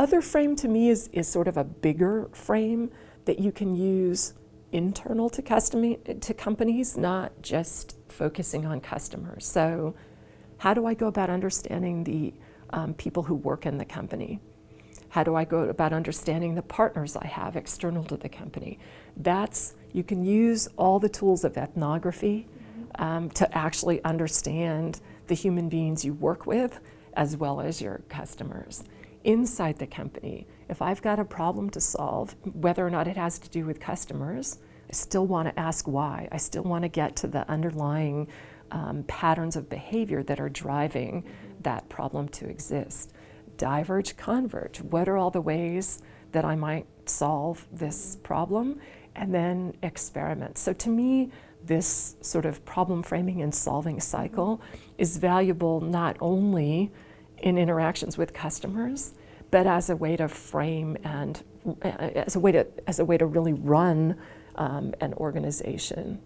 other frame to me is sort of a bigger frame that you can use internal to companies, not just focusing on customers. So how do I go about understanding the people who work in the company? How do I go about understanding the partners I have external to the company? You can use all the tools of ethnography to actually understand the human beings you work with as well as your customers. Inside the company, if I've got a problem to solve, whether or not it has to do with customers, I still want to ask why. I still want to get to the underlying patterns of behavior that are driving that problem to exist. Diverge, converge. What are all the ways that I might solve this problem? And then experiment. So to me, this sort of problem framing and solving cycle is valuable not only in interactions with customers, but as a way to frame and as a way to really run an organization.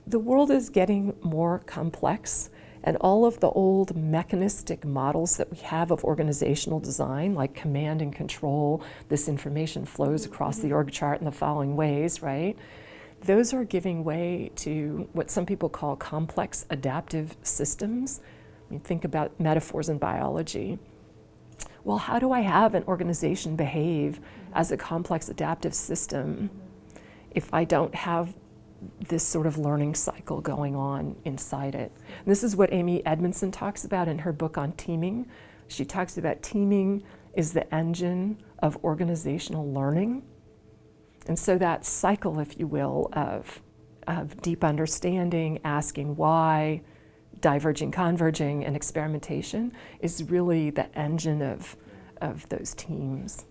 The world is getting more complex, and all of the old mechanistic models that we have of organizational design, like command and control, this information flows across the org chart in the following ways, right? Those are giving way to what some people call complex adaptive systems. You think about metaphors in biology. Well, how do I have an organization behave as a complex adaptive system if I don't have this sort of learning cycle going on inside it? And this is what Amy Edmondson talks about in her book on teaming. She talks about teaming is the engine of organizational learning. And so that cycle, if you will, of deep understanding, asking why, diverging, converging, and experimentation is really the engine of those teams.